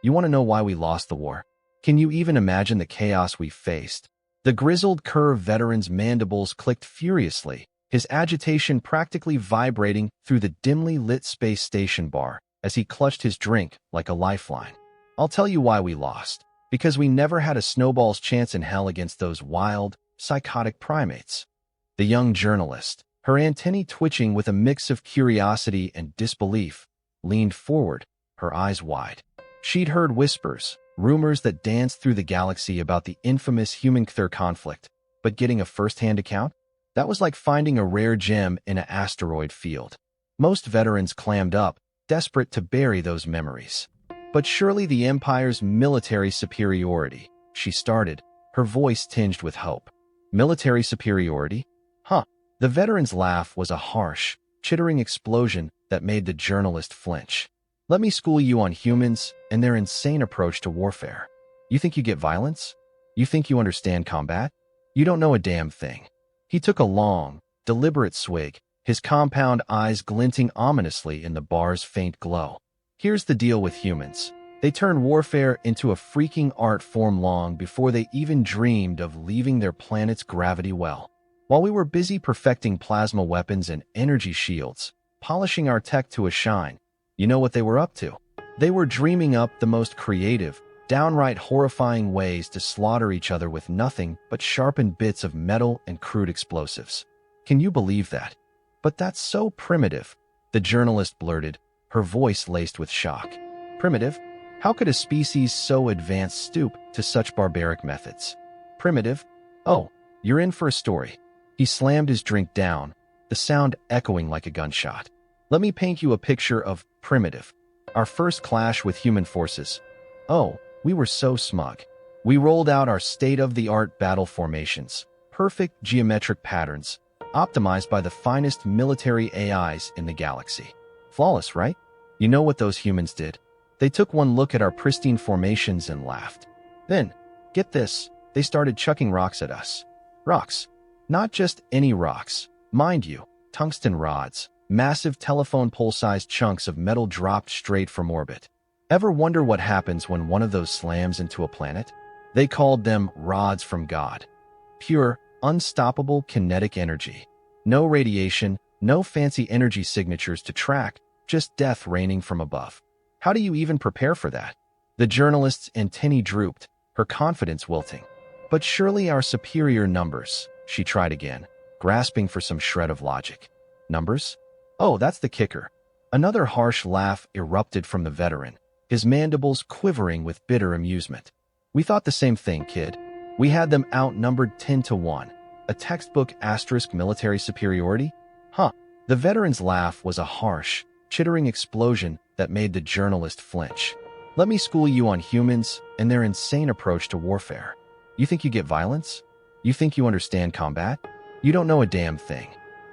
You want to know why we lost the war? Can you even imagine the chaos we faced? The grizzled curved veteran's mandibles clicked furiously, his agitation practically vibrating through the dimly lit space station bar as he clutched his drink like a lifeline. I'll tell you why we lost. Because we never had a snowball's chance in hell against those wild, psychotic primates. The young journalist, her antennae twitching with a mix of curiosity and disbelief, leaned forward, her eyes wide. She'd heard whispers, rumors that danced through the galaxy about the infamous human-Cthulhu conflict, but getting a first-hand account? That was like finding a rare gem in an asteroid field. Most veterans clammed up, desperate to bury those memories. But surely the Empire's military superiority, she started, her voice tinged with hope. Military superiority? Huh. The veteran's laugh was a harsh, chittering explosion that made the journalist flinch. Let me school you on humans and their insane approach to warfare. You think you get violence? You think you understand combat? You don't know a damn thing. He took a long, deliberate swig, his compound eyes glinting ominously in the bar's faint glow. Here's the deal with humans. They turned warfare into a freaking art form long before they even dreamed of leaving their planet's gravity well. While we were busy perfecting plasma weapons and energy shields, polishing our tech to a shine, you know what they were up to? They were dreaming up the most creative, downright horrifying ways to slaughter each other with nothing but sharpened bits of metal and crude explosives. Can you believe that? But that's so primitive, the journalist blurted, her voice laced with shock. Primitive? How could a species so advanced stoop to such barbaric methods? Primitive? Oh, you're in for a story. He slammed his drink down, the sound echoing like a gunshot. Let me paint you a picture of primitive. Our first clash with human forces. Oh, we were so smug. We rolled out our state-of-the-art battle formations, perfect geometric patterns, optimized by the finest military AIs in the galaxy. Flawless, right? You know what those humans did? They took one look at our pristine formations and laughed. Then, get this, they started chucking rocks at us. Rocks. Not just any rocks. Mind you, tungsten rods, massive telephone pole-sized chunks of metal dropped straight from orbit. Ever wonder what happens when one of those slams into a planet? They called them rods from God. Pure, unstoppable kinetic energy. No radiation, no fancy energy signatures to track, just death raining from above. How do you even prepare for that? The journalist's antennae drooped, her confidence wilting. But surely our superior numbers, she tried again, grasping for some shred of logic. Numbers? Oh, that's the kicker. Another harsh laugh erupted from the veteran, his mandibles quivering with bitter amusement. We thought the same thing, kid. We had them outnumbered 10-1. A textbook asterisk military superiority? Huh. The veteran's laugh was a harsh, chittering explosion that made the journalist flinch. Let me school you on humans and their insane approach to warfare. You think you get violence? You think you understand combat? You don't know a damn thing.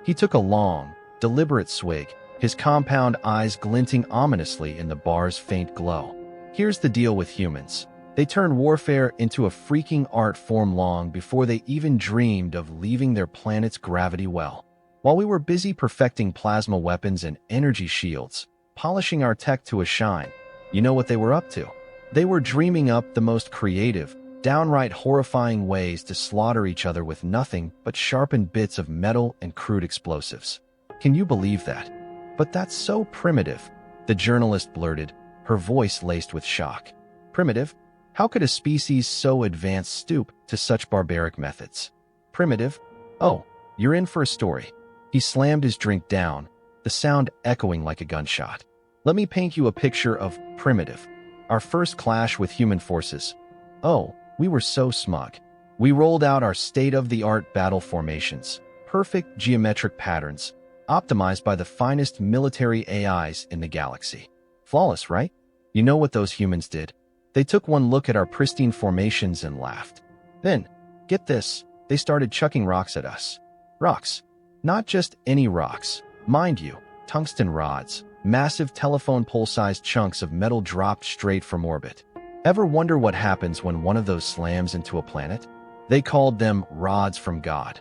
He took a long, deliberate swig, his compound eyes glinting ominously in the bar's faint glow. Here's the deal with humans. They turned warfare into a freaking art form long before they even dreamed of leaving their planet's gravity well. While we were busy perfecting plasma weapons and energy shields, polishing our tech to a shine, you know what they were up to? They were dreaming up the most creative, downright horrifying ways to slaughter each other with nothing but sharpened bits of metal and crude explosives. Can you believe that? But that's so primitive, the journalist blurted, her voice laced with shock. Primitive? How could a species so advanced stoop to such barbaric methods? Primitive? Oh, you're in for a story. He slammed his drink down, the sound echoing like a gunshot. Let me paint you a picture of primitive. Our first clash with human forces. Oh, we were so smug. We rolled out our state-of-the-art battle formations, perfect geometric patterns, optimized by the finest military AIs in the galaxy. Flawless, right? You know what those humans did? They took one look at our pristine formations and laughed. Then, get this, they started chucking rocks at us. Rocks. Not just any rocks. Mind you, tungsten rods, massive telephone pole-sized chunks of metal dropped straight from orbit. Ever wonder what happens when one of those slams into a planet? They called them rods from God.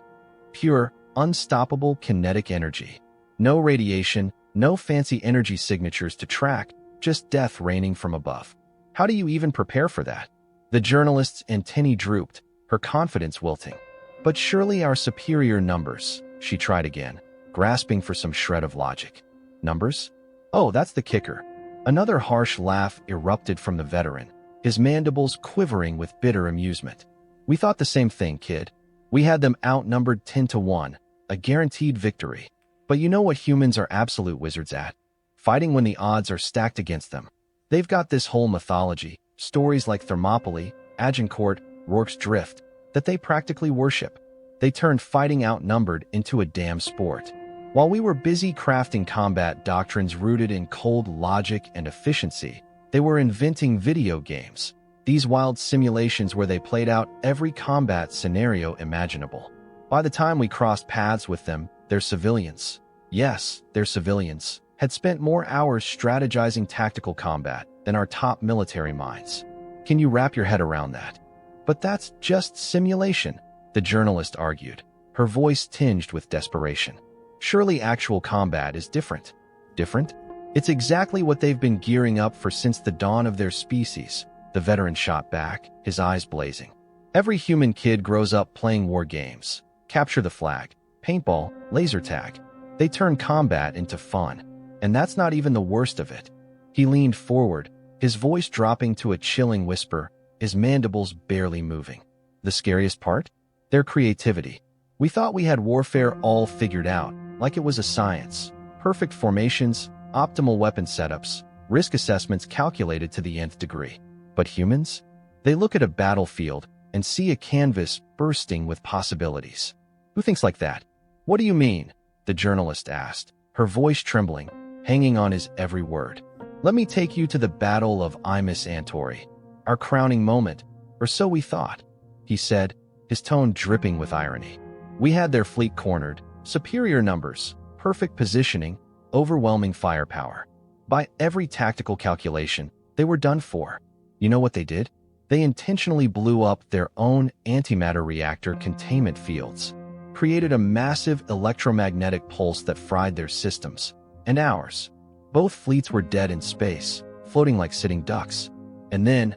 Pure, unstoppable kinetic energy. No radiation, no fancy energy signatures to track, just death raining from above. How do you even prepare for that? The journalist's antennae drooped, her confidence wilting. But surely our superior numbers, she tried again, grasping for some shred of logic. Numbers? Oh, that's the kicker. Another harsh laugh erupted from the veteran, his mandibles quivering with bitter amusement. We thought the same thing, kid. We had them outnumbered 10-1, a guaranteed victory. But you know what humans are absolute wizards at? Fighting when the odds are stacked against them. They've got this whole mythology, stories like Thermopylae, Agincourt, Rourke's Drift, that they practically worship. They turned fighting outnumbered into a damn sport. While we were busy crafting combat doctrines rooted in cold logic and efficiency, they were inventing video games, these wild simulations where they played out every combat scenario imaginable. By the time we crossed paths with them, their civilians, yes, their civilians, had spent more hours strategizing tactical combat than our top military minds. Can you wrap your head around that? But that's just simulation, the journalist argued, her voice tinged with desperation. Surely actual combat is different. Different? It's exactly what they've been gearing up for since the dawn of their species, the veteran shot back, his eyes blazing. Every human kid grows up playing war games. Capture the flag, paintball, laser tag. They turn combat into fun. And that's not even the worst of it. He leaned forward, his voice dropping to a chilling whisper, his mandibles barely moving. The scariest part? Their creativity. We thought we had warfare all figured out, like it was a science. Perfect formations, optimal weapon setups, risk assessments calculated to the nth degree. But humans? They look at a battlefield and see a canvas bursting with possibilities. Who thinks like that? What do you mean? The journalist asked, her voice trembling, hanging on his every word. Let me take you to the Battle of Imus Antori, our crowning moment, or so we thought, he said, his tone dripping with irony. We had their fleet cornered, superior numbers, perfect positioning, overwhelming firepower. By every tactical calculation, they were done for. You know what they did? They intentionally blew up their own antimatter reactor containment fields, created a massive electromagnetic pulse that fried their systems, and ours. Both fleets were dead in space, floating like sitting ducks. And then,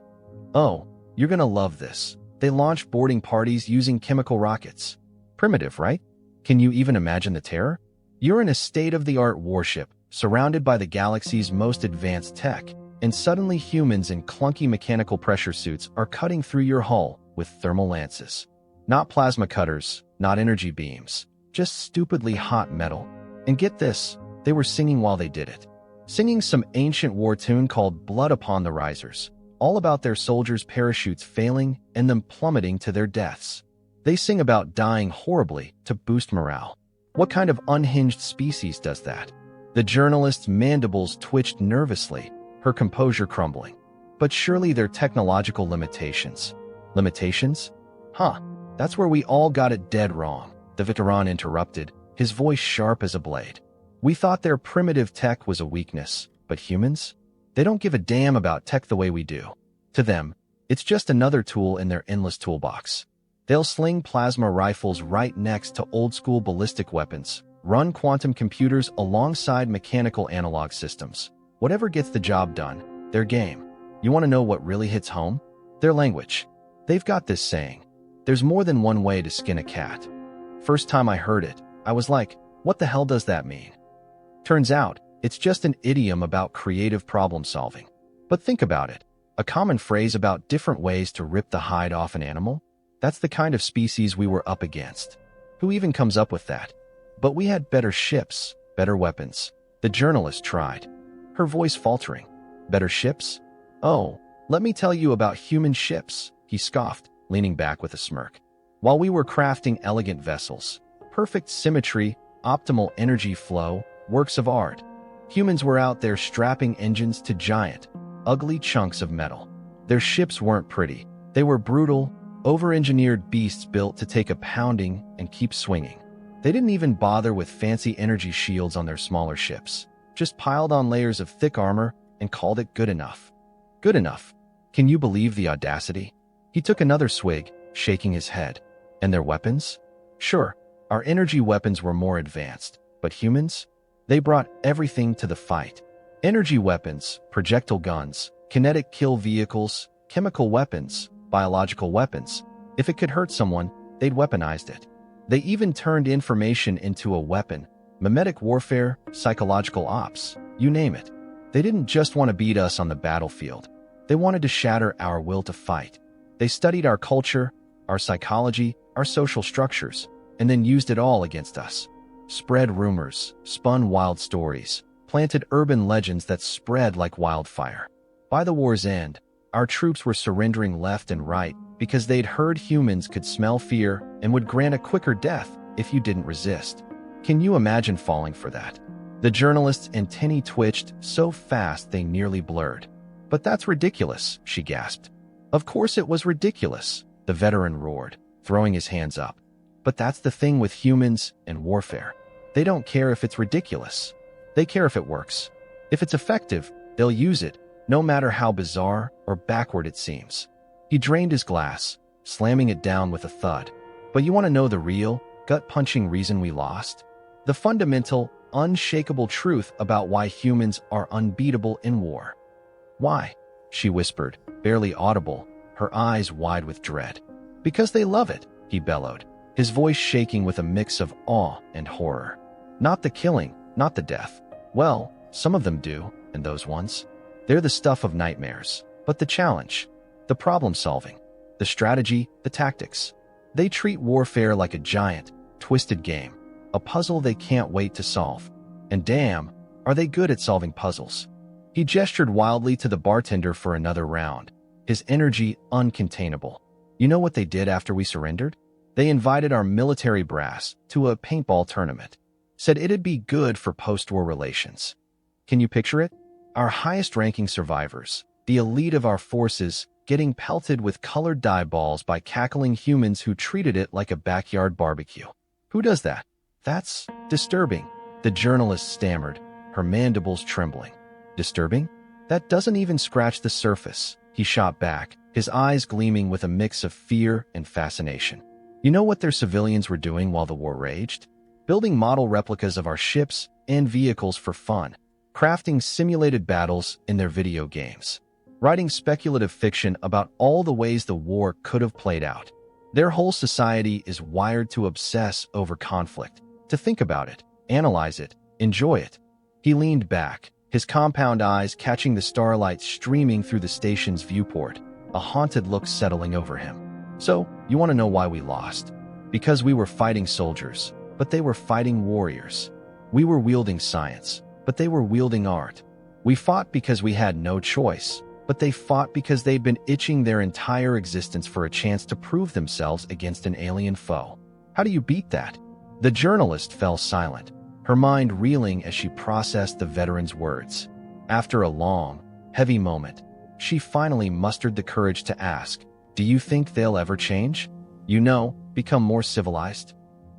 oh, you're gonna love this. They launched boarding parties using chemical rockets. Primitive, right? Can you even imagine the terror? You're in a state-of-the-art warship, surrounded by the galaxy's most advanced tech, and suddenly humans in clunky mechanical pressure suits are cutting through your hull with thermal lances. Not plasma cutters, not energy beams, just stupidly hot metal. And get this, they were singing while they did it. Singing some ancient war tune called Blood Upon the Risers, all about their soldiers' parachutes failing and them plummeting to their deaths. They sing about dying horribly to boost morale. What kind of unhinged species does that? The journalist's mandibles twitched nervously, her composure crumbling. But surely they're technological limitations. Limitations? Huh, that's where we all got it dead wrong, the veteran interrupted, his voice sharp as a blade. We thought their primitive tech was a weakness, but humans? They don't give a damn about tech the way we do. To them, it's just another tool in their endless toolbox. They'll sling plasma rifles right next to old-school ballistic weapons, run quantum computers alongside mechanical analog systems. Whatever gets the job done, their game. You want to know what really hits home? Their language. They've got this saying, there's more than one way to skin a cat. First time I heard it, I was like, what the hell does that mean? Turns out, it's just an idiom about creative problem solving. But think about it. A common phrase about different ways to rip the hide off an animal? That's the kind of species we were up against. Who even comes up with that? But we had better ships, better weapons. The journalist tried, her voice faltering. Better ships? Oh, let me tell you about human ships, he scoffed, leaning back with a smirk. While we were crafting elegant vessels, perfect symmetry, optimal energy flow, works of art, humans were out there strapping engines to giant, ugly chunks of metal. Their ships weren't pretty. They were brutal, over-engineered beasts built to take a pounding and keep swinging. They didn't even bother with fancy energy shields on their smaller ships, just piled on layers of thick armor and called it good enough. Good enough. Can you believe the audacity? He took another swig, shaking his head. And their weapons? Sure, our energy weapons were more advanced, but humans? They brought everything to the fight. Energy weapons, projectile guns, Kinetic kill vehicles, chemical weapons, biological weapons. If it could hurt someone, they'd weaponized it. They even turned information into a weapon. Mimetic warfare, psychological ops, you name it. They didn't just want to beat us on the battlefield. They wanted to shatter our will to fight. They studied our culture, our psychology, our social structures, and then used it all against us. Spread rumors, spun wild stories, planted urban legends that spread like wildfire. By the war's end, our troops were surrendering left and right because they'd heard humans could smell fear and would grant a quicker death if you didn't resist. Can you imagine falling for that? The journalist's antennae twitched so fast they nearly blurred. But that's ridiculous, she gasped. Of course it was ridiculous, the veteran roared, throwing his hands up. But that's the thing with humans and warfare. They don't care if it's ridiculous. They care if it works. If it's effective, they'll use it, no matter how bizarre or backward it seems. He drained his glass, slamming it down with a thud. But you want to know the real, gut-punching reason we lost? The fundamental, unshakable truth about why humans are unbeatable in war. Why? She whispered, barely audible, her eyes wide with dread. Because they love it, he bellowed, his voice shaking with a mix of awe and horror. Not the killing, not the death. Well, some of them do, and those ones. They're the stuff of nightmares. But the challenge, the problem-solving, the strategy, the tactics. They treat warfare like a giant, twisted game, a puzzle they can't wait to solve. And damn, are they good at solving puzzles. He gestured wildly to the bartender for another round, his energy uncontainable. You know what they did after we surrendered? They invited our military brass to a paintball tournament. Said it'd be good for post-war relations. Can you picture it? Our highest-ranking survivors, the elite of our forces, getting pelted with colored dye balls by cackling humans who treated it like a backyard barbecue. Who does that? That's disturbing, the journalist stammered, her mandibles trembling. Disturbing? That doesn't even scratch the surface, he shot back, his eyes gleaming with a mix of fear and fascination. You know what their civilians were doing while the war raged? Building model replicas of our ships and vehicles for fun, crafting simulated battles in their video games, writing speculative fiction about all the ways the war could have played out. Their whole society is wired to obsess over conflict, to think about it, analyze it, enjoy it. He leaned back, his compound eyes catching the starlight streaming through the station's viewport, a haunted look settling over him. So, you want to know why we lost? Because we were fighting soldiers, but they were fighting warriors. We were wielding science, but they were wielding art. We fought because we had no choice, but they fought because they'd been itching their entire existence for a chance to prove themselves against an alien foe. How do you beat that? The journalist fell silent, her mind reeling as she processed the veteran's words. After a long, heavy moment, she finally mustered the courage to ask, "Do you think they'll ever change? You know, become more civilized?"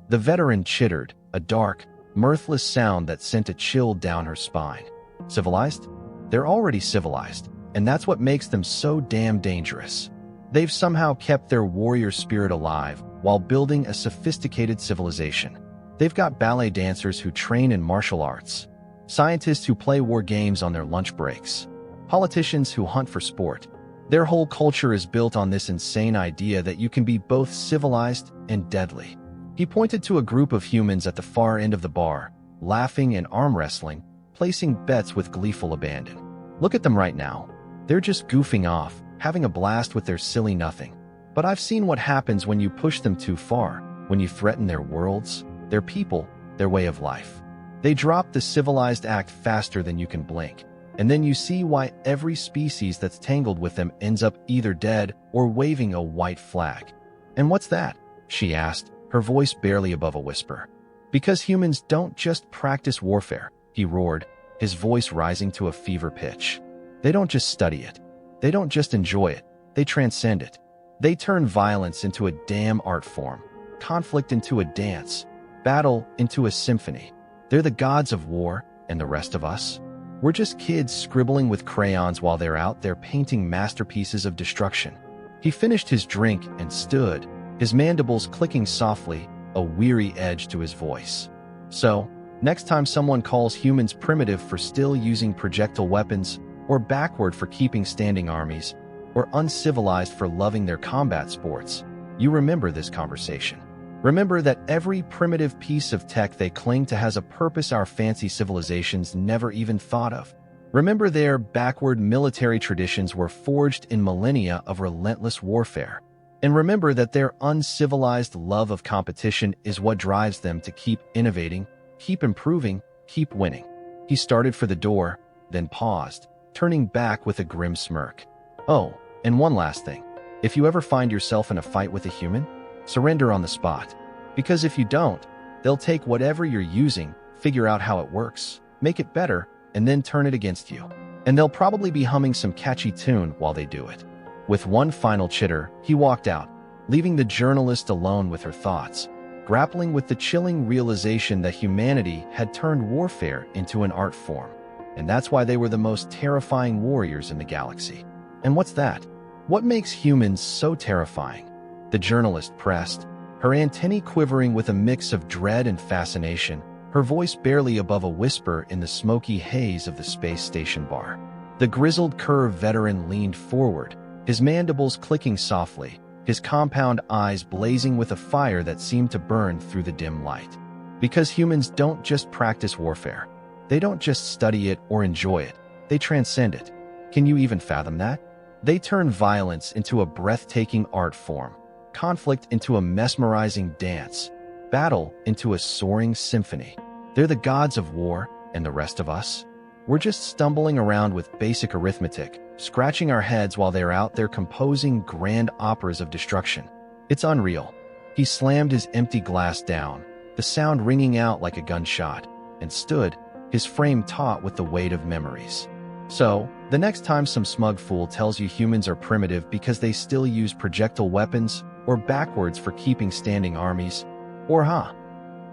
The veteran chittered, a dark, mirthless sound that sent a chill down her spine. Civilized? They're already civilized, and that's what makes them so damn dangerous. They've somehow kept their warrior spirit alive while building a sophisticated civilization. They've got ballet dancers who train in martial arts, scientists who play war games on their lunch breaks, politicians who hunt for sport. Their whole culture is built on this insane idea that you can be both civilized and deadly. He pointed to a group of humans at the far end of the bar, laughing and arm wrestling, placing bets with gleeful abandon. Look at them right now. They're just goofing off, having a blast with their silly nothing. But I've seen what happens when you push them too far, when you threaten their worlds, their people, their way of life. They drop the civilized act faster than you can blink, and then you see why every species that's tangled with them ends up either dead or waving a white flag. And what's that? She asked, her voice barely above a whisper. Because humans don't just practice warfare, he roared, his voice rising to a fever pitch. They don't just study it. They don't just enjoy it. They transcend it. They turn violence into a damn art form, conflict into a dance, battle into a symphony. They're the gods of war, and the rest of us? We're just kids scribbling with crayons while they're out there painting masterpieces of destruction. He finished his drink and stood, his mandibles clicking softly, a weary edge to his voice. So, next time someone calls humans primitive for still using projectile weapons, or backward for keeping standing armies, or uncivilized for loving their combat sports, you remember this conversation. Remember that every primitive piece of tech they cling to has a purpose our fancy civilizations never even thought of. Remember their backward military traditions were forged in millennia of relentless warfare. And remember that their uncivilized love of competition is what drives them to keep innovating, keep improving, keep winning. He started for the door, then paused, turning back with a grim smirk. Oh, and one last thing. If you ever find yourself in a fight with a human, surrender on the spot. Because if you don't, they'll take whatever you're using, figure out how it works, make it better, and then turn it against you. And they'll probably be humming some catchy tune while they do it. With one final chitter, he walked out, leaving the journalist alone with her thoughts, grappling with the chilling realization that humanity had turned warfare into an art form. And that's why they were the most terrifying warriors in the galaxy. And what's that? What makes humans so terrifying? The journalist pressed, her antennae quivering with a mix of dread and fascination, her voice barely above a whisper in the smoky haze of the space station bar. The grizzled curve veteran leaned forward, his mandibles clicking softly, his compound eyes blazing with a fire that seemed to burn through the dim light. Because humans don't just practice warfare. They don't just study it or enjoy it. They transcend it. Can you even fathom that? They turn violence into a breathtaking art form, conflict into a mesmerizing dance, battle into a soaring symphony. They're the gods of war, and the rest of us? We're just stumbling around with basic arithmetic, scratching our heads while they're out there composing grand operas of destruction. It's unreal. He slammed his empty glass down, the sound ringing out like a gunshot, and stood, his frame taut with the weight of memories. So, the next time some smug fool tells you humans are primitive because they still use projectile weapons, or backwards for keeping standing armies, or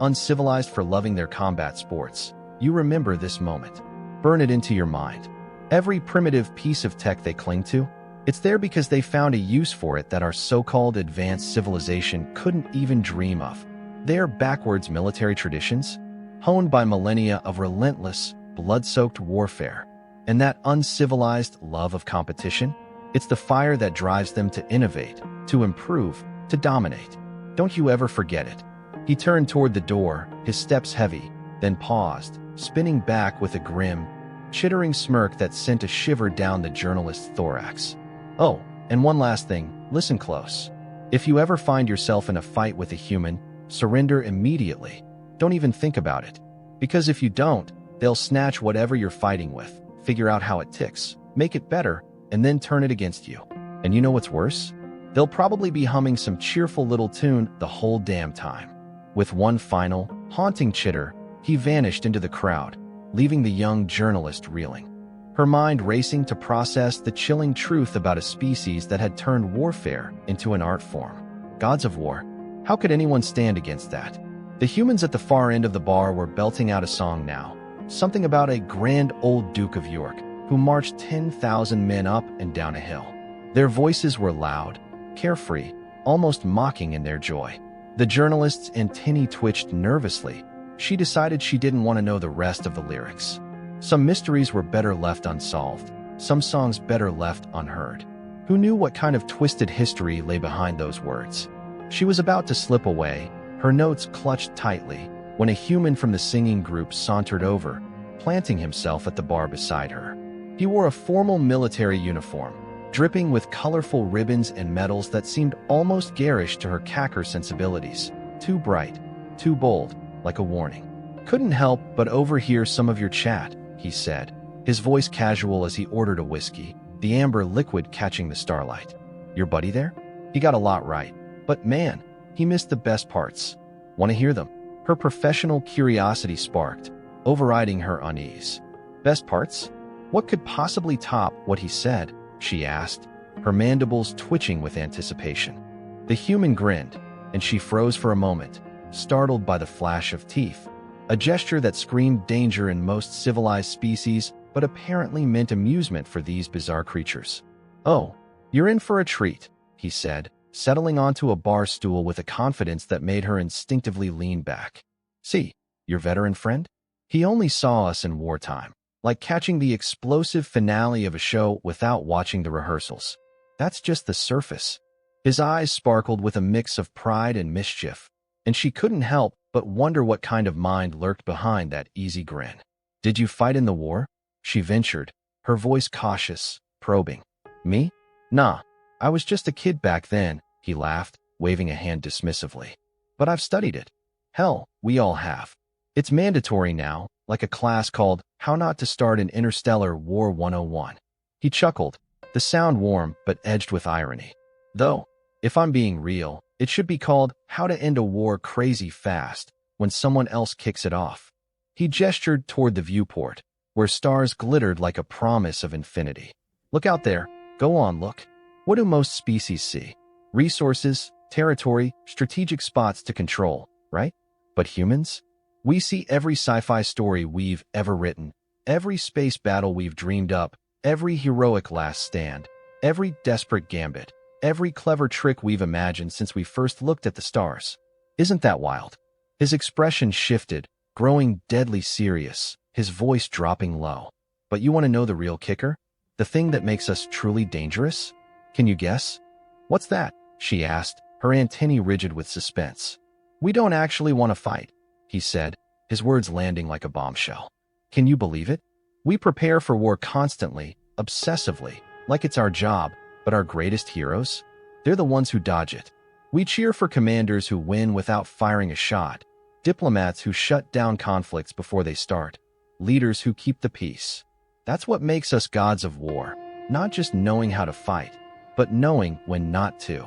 uncivilized for loving their combat sports, you remember this moment. Burn it into your mind. Every primitive piece of tech they cling to, it's there because they found a use for it that our so-called advanced civilization couldn't even dream of. They are backwards military traditions, honed by millennia of relentless, blood-soaked warfare. And that uncivilized love of competition, it's the fire that drives them to innovate, to improve, to dominate. Don't you ever forget it. He turned toward the door, his steps heavy, then paused, spinning back with a grim, chittering smirk that sent a shiver down the journalist's thorax. Oh, and one last thing, listen close. If you ever find yourself in a fight with a human, surrender immediately. Don't even think about it. Because if you don't, they'll snatch whatever you're fighting with, figure out how it ticks, make it better, and then turn it against you. And you know what's worse? They'll probably be humming some cheerful little tune the whole damn time. With one final, haunting chitter, he vanished into the crowd, leaving the young journalist reeling, her mind racing to process the chilling truth about a species that had turned warfare into an art form. Gods of war. How could anyone stand against that? The humans at the far end of the bar were belting out a song now, something about a grand old Duke of York who marched 10,000 men up and down a hill. Their voices were loud, carefree, almost mocking in their joy. The journalist's antennae twitched nervously. She decided she didn't want to know the rest of the lyrics. Some mysteries were better left unsolved, some songs better left unheard. Who knew what kind of twisted history lay behind those words? She was about to slip away, her notes clutched tightly, when a human from the singing group sauntered over, planting himself at the bar beside her. He wore a formal military uniform, dripping with colorful ribbons and medals that seemed almost garish to her Kacker sensibilities. Too bright, too bold, like a warning. Couldn't help but overhear some of your chat, he said, his voice casual as he ordered a whiskey, the amber liquid catching the starlight. Your buddy there? He got a lot right. But man, he missed the best parts. Want to hear them? Her professional curiosity sparked, overriding her unease. Best parts? What could possibly top what he said? She asked, her mandibles twitching with anticipation. The human grinned, and she froze for a moment, startled by the flash of teeth, a gesture that screamed danger in most civilized species, but apparently meant amusement for these bizarre creatures. Oh, you're in for a treat, he said, settling onto a bar stool with a confidence that made her instinctively lean back. See, your veteran friend? He only saw us in wartime. like catching the explosive finale of a show without watching the rehearsals. That's just the surface. His eyes sparkled with a mix of pride and mischief, and she couldn't help but wonder what kind of mind lurked behind that easy grin. "Did you fight in the war?" she ventured, her voice cautious, probing. "Me? Nah, I was just a kid back then," he laughed, waving a hand dismissively. "But I've studied it. Hell, we all have. It's mandatory now, like a class called How Not to Start an Interstellar War 101. He chuckled, the sound warm but edged with irony. "Though, if I'm being real, it should be called How to End a War Crazy Fast when someone else kicks it off." He gestured toward the viewport, where stars glittered like a promise of infinity. "Look out there. Go on, look. What do most species see? Resources, territory, strategic spots to control, right? But humans? We see every sci-fi story we've ever written, every space battle we've dreamed up, every heroic last stand, every desperate gambit, every clever trick we've imagined since we first looked at the stars. Isn't that wild?" His expression shifted, growing deadly serious, his voice dropping low. "But you want to know the real kicker? The thing that makes us truly dangerous? Can you guess?" "What's that?" she asked, her antennae rigid with suspense. "We don't actually want to fight," he said, his words landing like a bombshell. "Can you believe it? We prepare for war constantly, obsessively, like it's our job, but our greatest heroes? They're the ones who dodge it. We cheer for commanders who win without firing a shot, diplomats who shut down conflicts before they start, leaders who keep the peace. That's what makes us gods of war, not just knowing how to fight, but knowing when not to."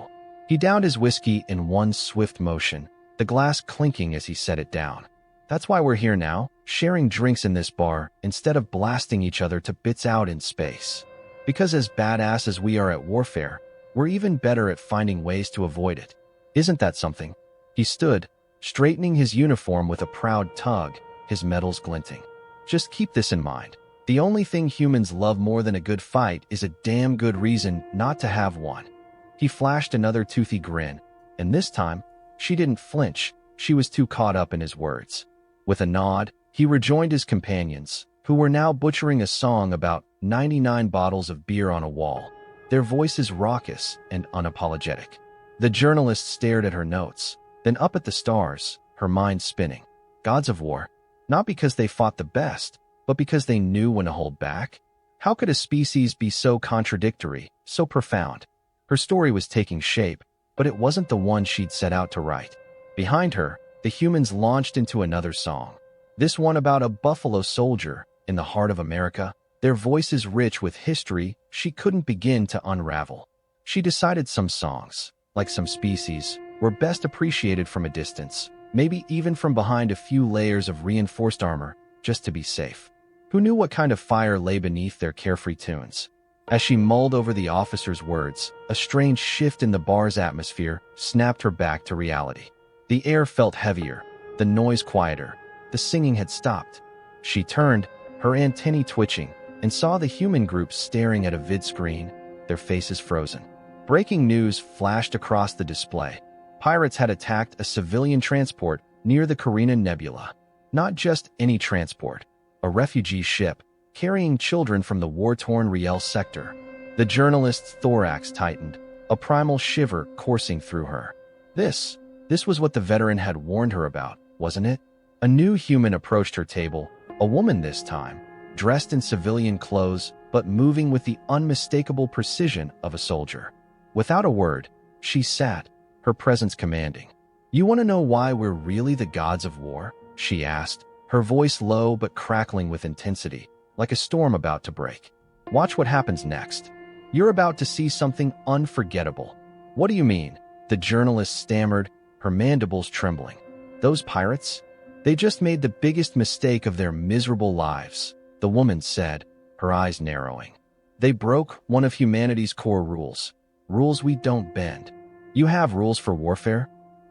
He downed his whiskey in one swift motion, the glass clinking as he set it down. "That's why we're here now, sharing drinks in this bar instead of blasting each other to bits out in space. Because as badass as we are at warfare, we're even better at finding ways to avoid it. Isn't that something?" He stood, straightening his uniform with a proud tug, his medals glinting. "Just keep this in mind. The only thing humans love more than a good fight is a damn good reason not to have one." He flashed another toothy grin, and this time, she didn't flinch. She was too caught up in his words. With a nod, he rejoined his companions, who were now butchering a song about 99 bottles of beer on a wall, their voices raucous and unapologetic. The journalist stared at her notes, then up at the stars, her mind spinning. Gods of war, not because they fought the best, but because they knew when to hold back? How could a species be so contradictory, so profound? Her story was taking shape, but it wasn't the one she'd set out to write. Behind her, the humans launched into another song. This one about a buffalo soldier in the heart of America, their voices rich with history she couldn't begin to unravel. She decided some songs, like some species, were best appreciated from a distance, maybe even from behind a few layers of reinforced armor, just to be safe. Who knew what kind of fire lay beneath their carefree tunes? As she mulled over the officer's words, a strange shift in the bar's atmosphere snapped her back to reality. The air felt heavier, the noise quieter, the singing had stopped. She turned, her antennae twitching, and saw the human group staring at a vid screen, their faces frozen. Breaking news flashed across the display. Pirates had attacked a civilian transport near the Carina Nebula. Not just any transport, a refugee ship carrying children from the war-torn Riel sector. The journalist's thorax tightened, a primal shiver coursing through her. This was what the veteran had warned her about, wasn't it? A new human approached her table, a woman this time, dressed in civilian clothes, but moving with the unmistakable precision of a soldier. Without a word, she sat, her presence commanding. "You want to know why we're really the gods of war?" she asked, her voice low but crackling with intensity, like a storm about to break. "Watch what happens next. You're about to see something unforgettable." "What do you mean?" the journalist stammered, her mandibles trembling. "Those pirates? They just made the biggest mistake of their miserable lives," the woman said, her eyes narrowing. "They broke one of humanity's core rules, rules we don't bend." "You have rules for warfare?"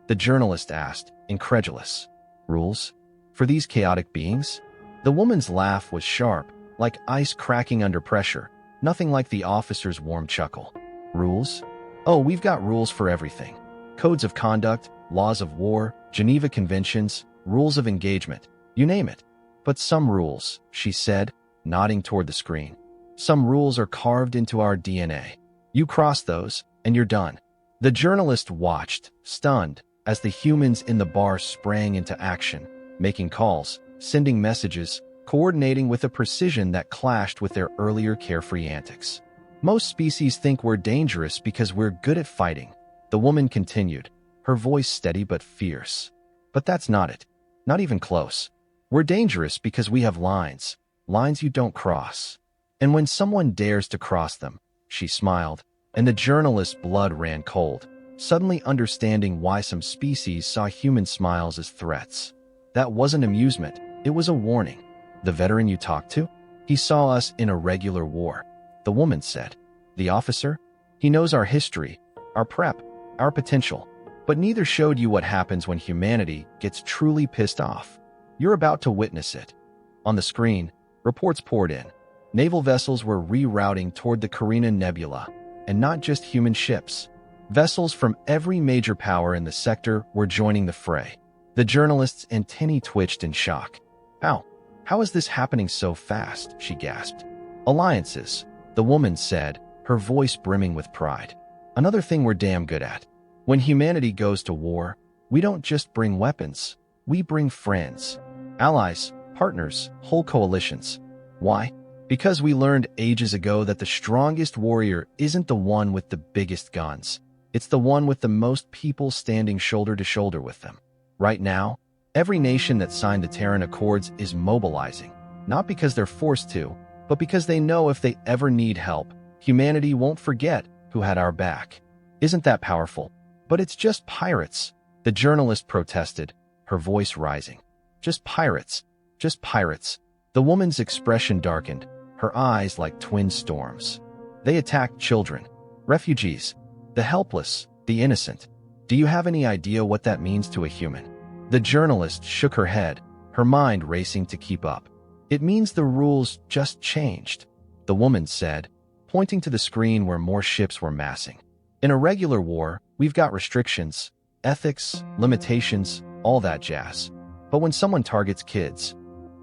the journalist asked, incredulous. "Rules? For these chaotic beings?" The woman's laugh was sharp, like ice cracking under pressure, nothing like the officer's warm chuckle. "Rules? Oh, we've got rules for everything. Codes of conduct, laws of war, Geneva Conventions, rules of engagement, you name it. But some rules," she said, nodding toward the screen. Some rules are carved into our DNA. You cross those, and you're done. The journalist watched, stunned, as the humans in the bar sprang into action, making calls, sending messages, coordinating with a precision that clashed with their earlier carefree antics. Most species think we're dangerous because we're good at fighting, the woman continued, her voice steady but fierce. But that's not it. Not even close. We're dangerous because we have lines you don't cross. And when someone dares to cross them, she smiled, and the journalist's blood ran cold, suddenly understanding why some species saw human smiles as threats. That wasn't amusement, it was a warning. The veteran you talked to? He saw us in a regular war, the woman said. The officer? He knows our history, our prep, our potential, but neither showed you what happens when humanity gets truly pissed off. You're about to witness it. On the screen, reports poured in. Naval vessels were rerouting toward the Carina Nebula, and not just human ships. Vessels from every major power in the sector were joining the fray. The journalist's antennae twitched in shock. How is this happening so fast? She gasped. Alliances, the woman said, her voice brimming with pride. Another thing we're damn good at. When humanity goes to war, we don't just bring weapons, we bring friends, allies, partners, whole coalitions. Why? Because we learned ages ago that the strongest warrior isn't the one with the biggest guns. It's the one with the most people standing shoulder to shoulder with them. Right now, every nation that signed the Terran Accords is mobilizing, not because they're forced to, but because they know if they ever need help, humanity won't forget who had our back. Isn't that powerful? But it's just pirates, the journalist protested, her voice rising. Just pirates. Just pirates. The woman's expression darkened, her eyes like twin storms. They attacked children, refugees, the helpless, the innocent. Do you have any idea what that means to a human? The journalist shook her head, her mind racing to keep up. It means the rules just changed, the woman said, pointing to the screen where more ships were massing. In a regular war, we've got restrictions, ethics, limitations, all that jazz. But when someone targets kids,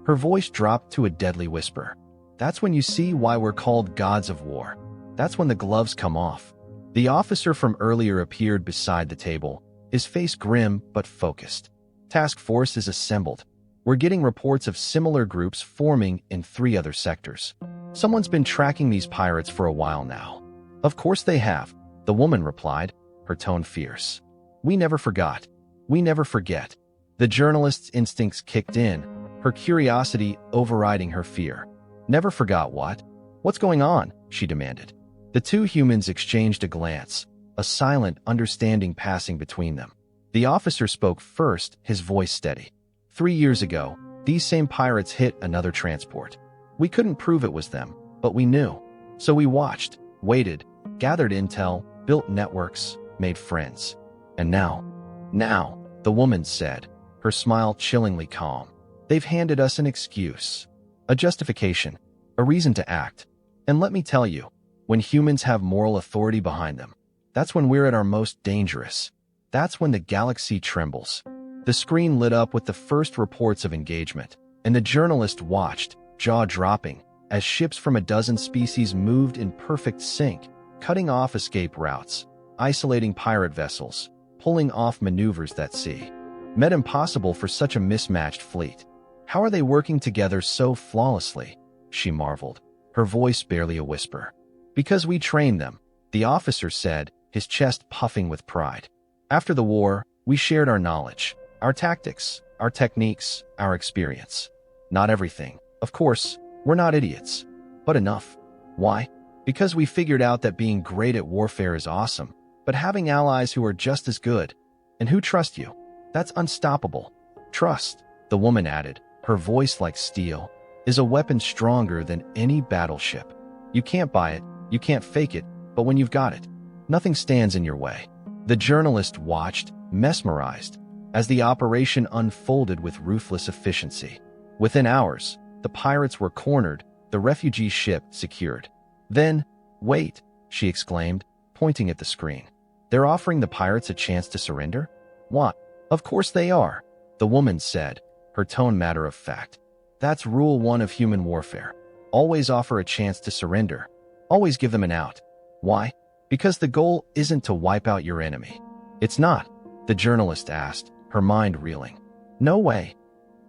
her voice dropped to a deadly whisper. That's when you see why we're called gods of war. That's when the gloves come off. The officer from earlier appeared beside the table, his face grim but focused. Task force is assembled. We're getting reports of similar groups forming in 3 other sectors. Someone's been tracking these pirates for a while now. Of course they have, the woman replied, her tone fierce. We never forgot. We never forget. The journalist's instincts kicked in, her curiosity overriding her fear. Never forgot what? What's going on? She demanded. The 2 humans exchanged a glance, a silent understanding passing between them. The officer spoke first, his voice steady. 3 years ago, these same pirates hit another transport. We couldn't prove it was them, but we knew. So we watched, waited, gathered intel, built networks, made friends. And now, the woman said, her smile chillingly calm. They've handed us an excuse, a justification, a reason to act. And let me tell you, when humans have moral authority behind them, that's when we're at our most dangerous. That's when the galaxy trembles. The screen lit up with the first reports of engagement, and the journalist watched, jaw dropping, as ships from a dozen species moved in perfect sync, cutting off escape routes, isolating pirate vessels, pulling off maneuvers that met impossible for such a mismatched fleet. How are they working together so flawlessly? She marveled, her voice barely a whisper. Because we trained them, the officer said, his chest puffing with pride. After the war, we shared our knowledge, our tactics, our techniques, our experience. Not everything. Of course, we're not idiots. But enough. Why? Because we figured out that being great at warfare is awesome, but having allies who are just as good, and who trust you, that's unstoppable. Trust, the woman added, her voice like steel, is a weapon stronger than any battleship. You can't buy it, you can't fake it, but when you've got it, nothing stands in your way. The journalist watched, mesmerized, as the operation unfolded with ruthless efficiency. Within hours, the pirates were cornered, the refugee ship secured. Then, wait, she exclaimed, pointing at the screen. They're offering the pirates a chance to surrender? What? Of course they are, the woman said, her tone matter of fact. That's rule 1 of human warfare. Always offer a chance to surrender. Always give them an out. Why? Because the goal isn't to wipe out your enemy. It's not, the journalist asked, her mind reeling. No way.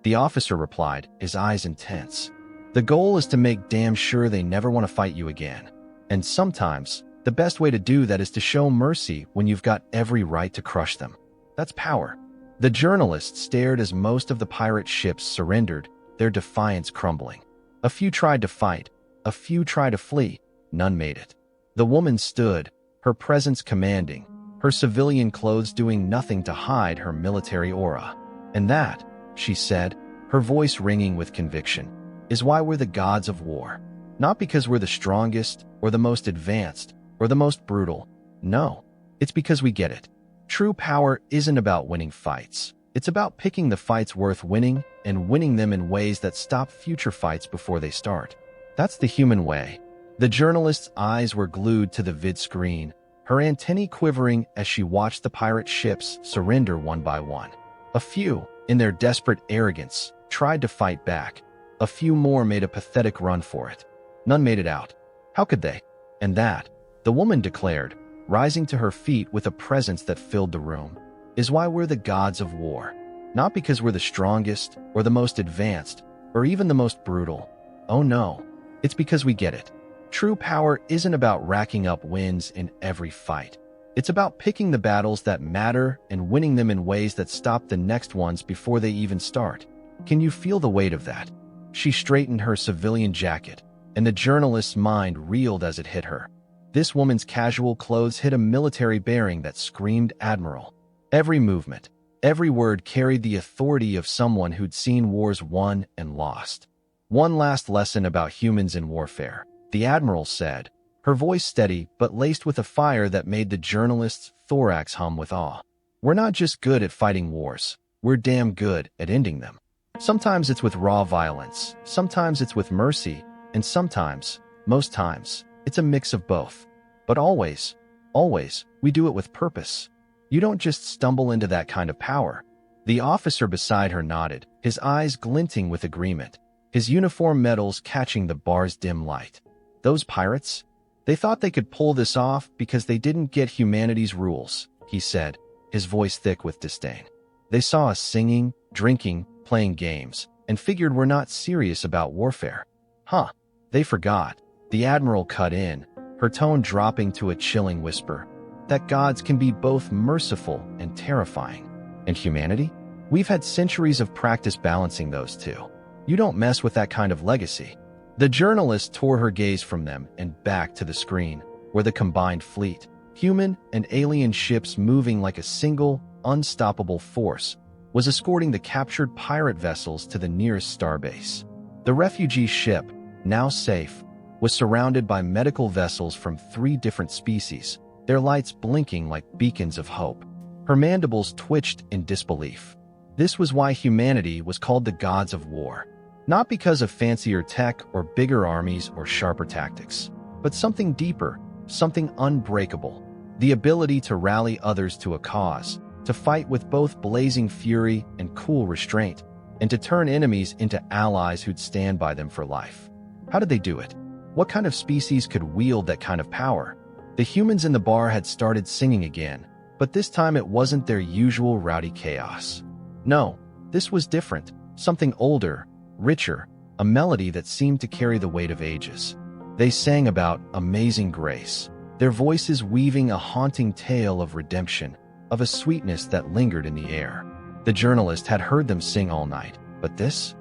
The officer replied, his eyes intense. The goal is to make damn sure they never want to fight you again. And sometimes, the best way to do that is to show mercy when you've got every right to crush them. That's power. The journalist stared as most of the pirate ships surrendered, their defiance crumbling. A few tried to fight. A few tried to flee. None made it. The woman stood, her presence commanding, her civilian clothes doing nothing to hide her military aura. And that, she said, her voice ringing with conviction, is why we're the gods of war. Not because we're the strongest, or the most advanced, or the most brutal. No, it's because we get it. True power isn't about winning fights. It's about picking the fights worth winning and winning them in ways that stop future fights before they start. That's the human way. The journalist's eyes were glued to the vid screen, her antennae quivering as she watched the pirate ships surrender one by one. A few, in their desperate arrogance, tried to fight back. A few more made a pathetic run for it. None made it out. How could they? And that, the woman declared, rising to her feet with a presence that filled the room, is why we're the gods of war. Not because we're the strongest, or the most advanced, or even the most brutal. Oh no, it's because we get it. True power isn't about racking up wins in every fight. It's about picking the battles that matter and winning them in ways that stop the next ones before they even start. Can you feel the weight of that? She straightened her civilian jacket, and the journalist's mind reeled as it hit her. This woman's casual clothes hid a military bearing that screamed admiral. Every movement, every word carried the authority of someone who'd seen wars won and lost. One last lesson about humans in warfare, the admiral said, her voice steady but laced with a fire that made the journalist's thorax hum with awe. We're not just good at fighting wars, we're damn good at ending them. Sometimes it's with raw violence, sometimes it's with mercy, and sometimes, most times, it's a mix of both. But always, we do it with purpose. You don't just stumble into that kind of power. The officer beside her nodded, his eyes glinting with agreement, his uniform medals catching the bar's dim light. Those pirates? They thought they could pull this off because they didn't get humanity's rules, he said, his voice thick with disdain. They saw us singing, drinking, playing games, and figured we're not serious about warfare. Huh, they forgot. The admiral cut in, her tone dropping to a chilling whisper, that gods can be both merciful and terrifying. And humanity? We've had centuries of practice balancing those two. You don't mess with that kind of legacy. The journalist tore her gaze from them and back to the screen, where the combined fleet, human and alien ships moving like a single, unstoppable force, was escorting the captured pirate vessels to the nearest starbase. The refugee ship, now safe, was surrounded by medical vessels from 3 different species, their lights blinking like beacons of hope. Her mandibles twitched in disbelief. This was why humanity was called the gods of war. Not because of fancier tech or bigger armies or sharper tactics, but something deeper, something unbreakable. The ability to rally others to a cause, to fight with both blazing fury and cool restraint, and to turn enemies into allies who'd stand by them for life. How did they do it? What kind of species could wield that kind of power? The humans in the bar had started singing again, but this time it wasn't their usual rowdy chaos. No, this was different, something older, richer, a melody that seemed to carry the weight of ages. They sang about amazing grace, their voices weaving a haunting tale of redemption, of a sweetness that lingered in the air. The journalist had heard them sing all night, but this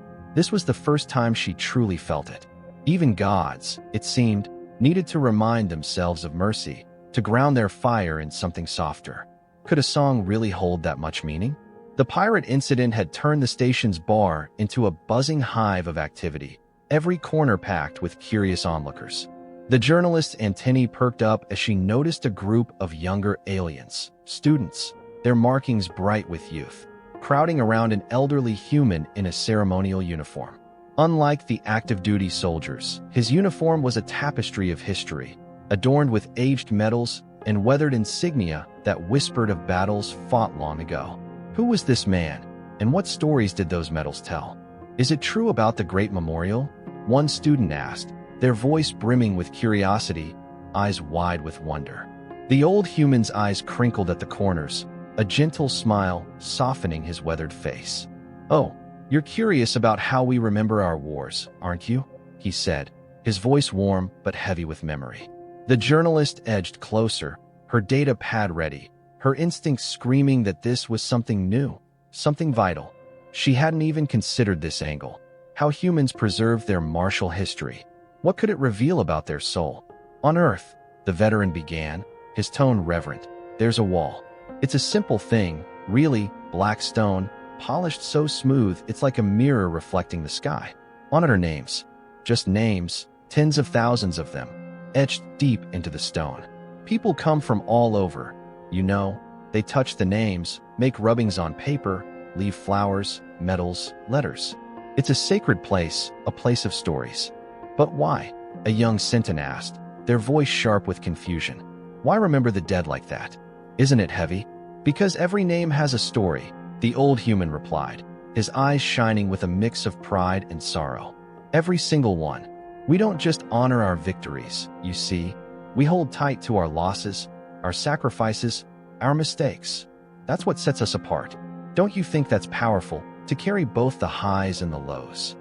was the first time she truly felt it. Even gods, it seemed, needed to remind themselves of mercy, to ground their fire in something softer. Could a song really hold that much meaning? The pirate incident had turned the station's bar into a buzzing hive of activity, every corner packed with curious onlookers. The journalist's antennae perked up as she noticed a group of younger aliens, students, their markings bright with youth, crowding around an elderly human in a ceremonial uniform. Unlike the active-duty soldiers, his uniform was a tapestry of history, adorned with aged medals and weathered insignia that whispered of battles fought long ago. Who was this man, and what stories did those medals tell? Is it true about the Great Memorial? One student asked, their voice brimming with curiosity, eyes wide with wonder. The old human's eyes crinkled at the corners, a gentle smile softening his weathered face. "Oh, you're curious about how we remember our wars, aren't you?" he said, his voice warm but heavy with memory. The journalist edged closer, her data pad ready, her instincts screaming that this was something new, something vital. She hadn't even considered this angle. How humans preserved their martial history. What could it reveal about their soul? "On Earth," the veteran began, his tone reverent, "there's a wall. It's a simple thing, really, black stone, polished so smooth it's like a mirror reflecting the sky. On it are names. Just names, tens of thousands of them, etched deep into the stone. People come from all over. You know, they touch the names, make rubbings on paper, leave flowers, medals, letters. It's a sacred place, a place of stories." "But why?" a young Sinton asked, their voice sharp with confusion. "Why remember the dead like that? Isn't it heavy?" "Because every name has a story," the old human replied, his eyes shining with a mix of pride and sorrow. "Every single one. We don't just honor our victories, you see. We hold tight to our losses, our sacrifices, our mistakes. That's what sets us apart. Don't you think that's powerful, to carry both the highs and the lows?"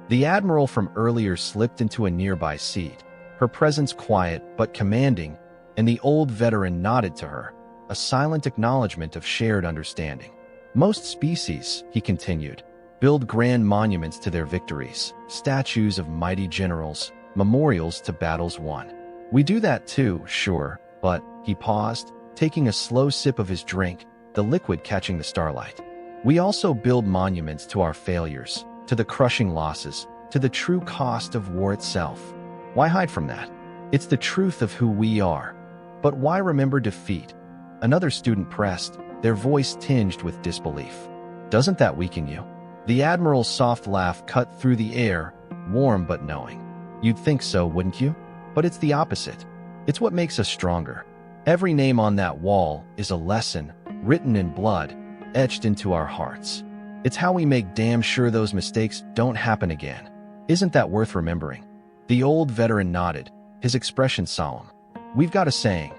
The admiral from earlier slipped into a nearby seat, her presence quiet but commanding, and the old veteran nodded to her, a silent acknowledgement of shared understanding. "Most species," he continued, "build grand monuments to their victories, statues of mighty generals, memorials to battles won. We do that too, sure, but," he paused, taking a slow sip of his drink, the liquid catching the starlight. "We also build monuments to our failures, to the crushing losses, to the true cost of war itself. Why hide from that? It's the truth of who we are. But why remember defeat?" Another student pressed, their voice tinged with disbelief. "Doesn't that weaken you?" The admiral's soft laugh cut through the air, warm but knowing. "You'd think so, wouldn't you? But it's the opposite. It's what makes us stronger. Every name on that wall is a lesson, written in blood, etched into our hearts. It's how we make damn sure those mistakes don't happen again. Isn't that worth remembering?" The old veteran nodded, his expression solemn. "We've got a saying.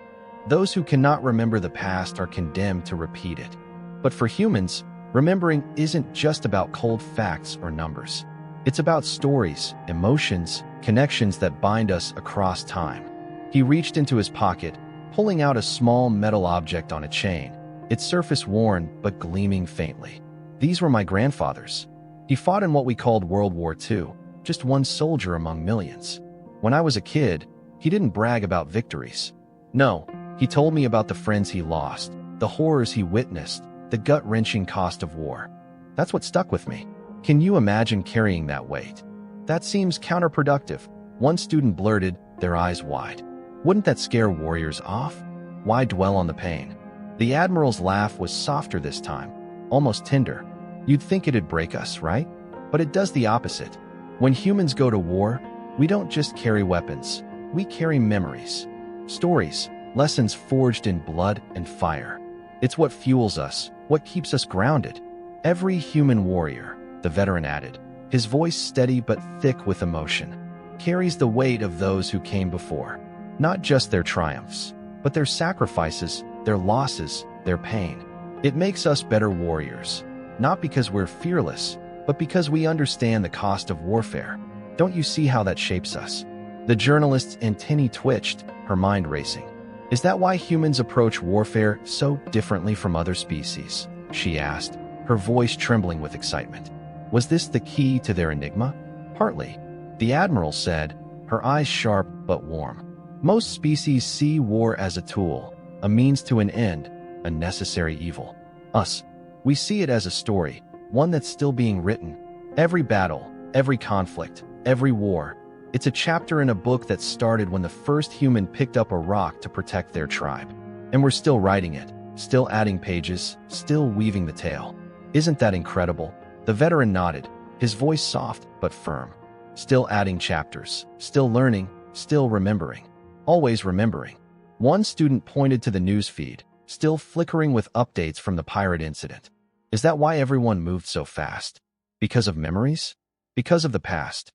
Those who cannot remember the past are condemned to repeat it. But for humans, remembering isn't just about cold facts or numbers. It's about stories, emotions, connections that bind us across time." He reached into his pocket, pulling out a small metal object on a chain, its surface worn but gleaming faintly. "These were my grandfather's. He fought in what we called World War II, just one soldier among millions. When I was a kid, he didn't brag about victories. No, he told me about the friends he lost, the horrors he witnessed, the gut-wrenching cost of war. That's what stuck with me. Can you imagine carrying that weight?" "That seems counterproductive," one student blurted, their eyes wide. "Wouldn't that scare warriors off? Why dwell on the pain?" The admiral's laugh was softer this time, almost tender. "You'd think it'd break us, right? But it does the opposite. When humans go to war, we don't just carry weapons. We carry memories, stories, lessons forged in blood and fire. It's what fuels us, what keeps us grounded. Every human warrior," the veteran added, his voice steady but thick with emotion, "carries the weight of those who came before. Not just their triumphs, but their sacrifices, their losses, their pain. It makes us better warriors, not because we're fearless, but because we understand the cost of warfare. Don't you see how that shapes us?" The journalist's antennae twitched, her mind racing. "Is that why humans approach warfare so differently from other species?" she asked, her voice trembling with excitement. Was this the key to their enigma? "Partly," the admiral said, her eyes sharp but warm. "Most species see war as a tool, a means to an end, a necessary evil. Us, we see it as a story, one that's still being written. Every battle, every conflict, every war, it's a chapter in a book that started when the first human picked up a rock to protect their tribe. And we're still writing it, still adding pages, still weaving the tale. Isn't that incredible?" The veteran nodded, his voice soft but firm. "Still adding chapters, still learning, still remembering. Always remembering." One student pointed to the news feed, still flickering with updates from the pirate incident. "Is that why everyone moved so fast? Because of memories? Because of the past?"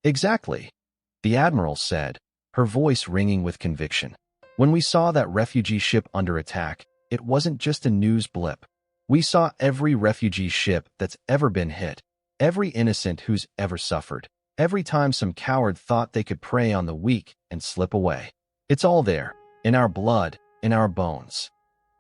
"Exactly. The admiral said, her voice ringing with conviction. When we saw that refugee ship under attack, it wasn't just a news blip. We saw every refugee ship that's ever been hit, every innocent who's ever suffered, every time some coward thought they could prey on the weak and slip away. It's all there, in our blood, in our bones.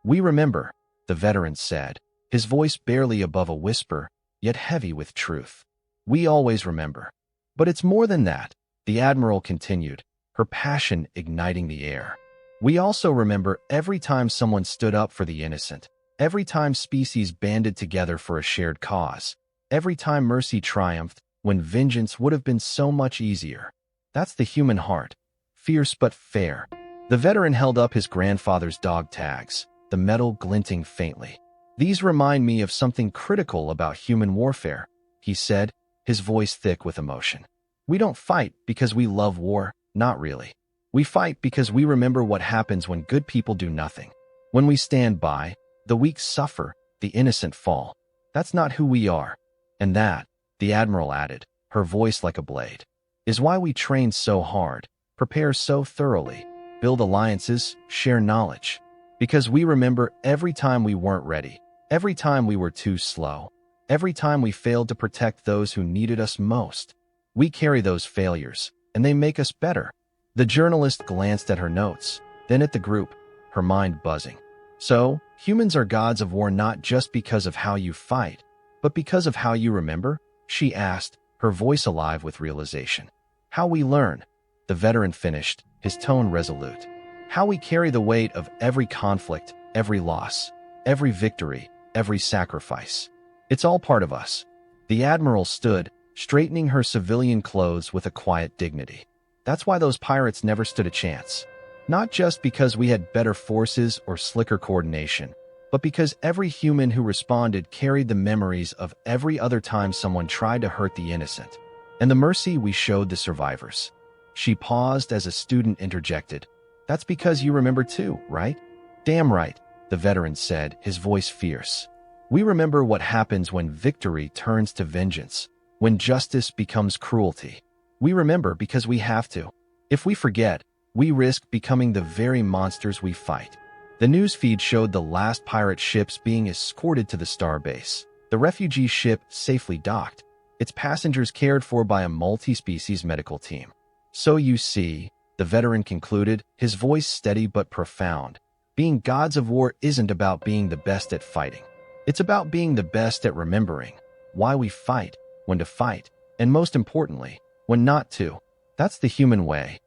We remember, the veteran said, his voice barely above a whisper, yet heavy with truth. We always remember. But it's more than that, the admiral continued, her passion igniting the air. We also remember every time someone stood up for the innocent, every time species banded together for a shared cause, every time mercy triumphed when vengeance would have been so much easier. That's the human heart, fierce but fair. The veteran held up his grandfather's dog tags, the metal glinting faintly. These remind me of something critical about human warfare, he said, his voice thick with emotion. We don't fight because we love war, not really. We fight because we remember what happens when good people do nothing. When we stand by, the weak suffer, the innocent fall. That's not who we are. And that, the admiral added, her voice like a blade, is why we train so hard, prepare so thoroughly, build alliances, share knowledge. Because we remember every time we weren't ready, every time we were too slow, every time we failed to protect those who needed us most. We carry those failures, and they make us better. The journalist glanced at her notes, then at the group, her mind buzzing. So, humans are gods of war not just because of how you fight, but because of how you remember? She asked, her voice alive with realization. How we learn, the veteran finished, his tone resolute. How we carry the weight of every conflict, every loss, every victory, every sacrifice. It's all part of us. The admiral stood, straightening her civilian clothes with a quiet dignity. That's why those pirates never stood a chance. Not just because we had better forces or slicker coordination, but because every human who responded carried the memories of every other time someone tried to hurt the innocent, and the mercy we showed the survivors. She paused as a student interjected. That's because you remember too, right? Damn right, the veteran said, his voice fierce. We remember what happens when victory turns to vengeance, when justice becomes cruelty. We remember because we have to. If we forget, we risk becoming the very monsters we fight. The newsfeed showed the last pirate ships being escorted to the starbase, the refugee ship safely docked, its passengers cared for by a multi-species medical team. So you see, the veteran concluded, his voice steady but profound, being gods of war isn't about being the best at fighting. It's about being the best at remembering why we fight, when to fight, and most importantly, when not to. That's the human way.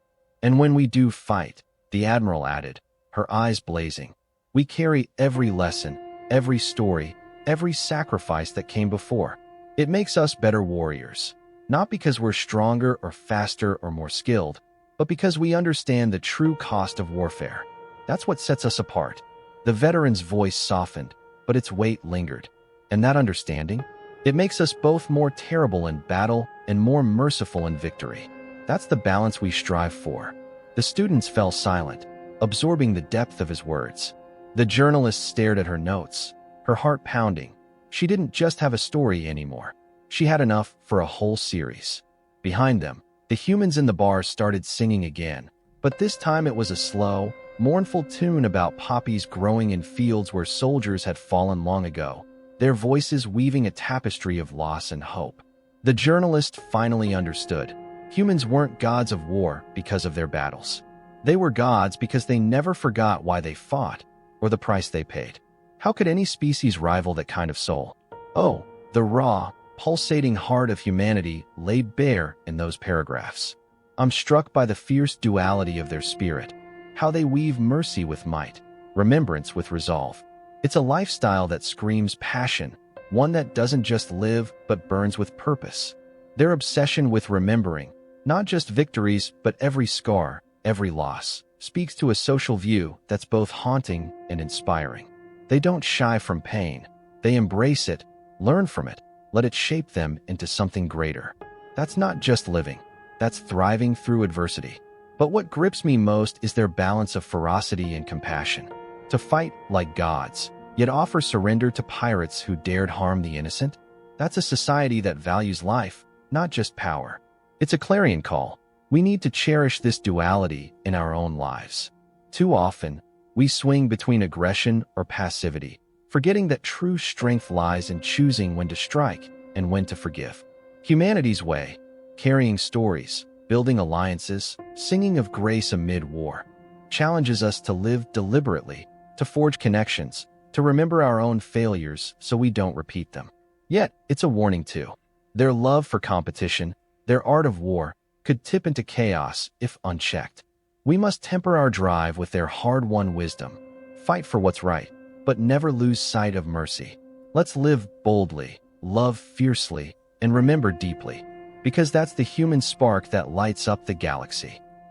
And when we do fight, the admiral added, her eyes blazing, we carry every lesson, every story, every sacrifice that came before. It makes us better warriors, not because we're stronger or faster or more skilled, but because we understand the true cost of warfare. That's what sets us apart. The veteran's voice softened, but its weight lingered. And that understanding? It makes us both more terrible in battle and more merciful in victory. That's the balance we strive for. The students fell silent, absorbing the depth of his words. The journalist stared at her notes, her heart pounding. She didn't just have a story anymore. She had enough for a whole series. Behind them, the humans in the bar started singing again, but this time it was a slow, mournful tune about poppies growing in fields where soldiers had fallen long ago, their voices weaving a tapestry of loss and hope. The journalist finally understood. Humans weren't gods of war because of their battles. They were gods because they never forgot why they fought or the price they paid. How could any species rival that kind of soul? Oh, the raw, pulsating heart of humanity laid bare in those paragraphs. I'm struck by the fierce duality of their spirit, how they weave mercy with might, remembrance with resolve. It's a lifestyle that screams passion, one that doesn't just live but burns with purpose. Their obsession with remembering, not just victories but every scar, every loss, speaks to a social view that's both haunting and inspiring. They don't shy from pain. They embrace it, learn from it, let it shape them into something greater. That's not just living. That's thriving through adversity. But what grips me most is their balance of ferocity and compassion. To fight like gods, yet offer surrender to pirates who dared harm the innocent? That's a society that values life, not just power. It's a clarion call. We need to cherish this duality in our own lives. Too often, we swing between aggression or passivity, forgetting that true strength lies in choosing when to strike and when to forgive. Humanity's way, carrying stories, building alliances, singing of grace amid war, challenges us to live deliberately, to forge connections, to remember our own failures so we don't repeat them. Yet, it's a warning too. Their love for competition, their art of war, could tip into chaos if unchecked. We must temper our drive with their hard-won wisdom, fight for what's right, but never lose sight of mercy. Let's live boldly, love fiercely, and remember deeply, because that's the human spark that lights up the galaxy.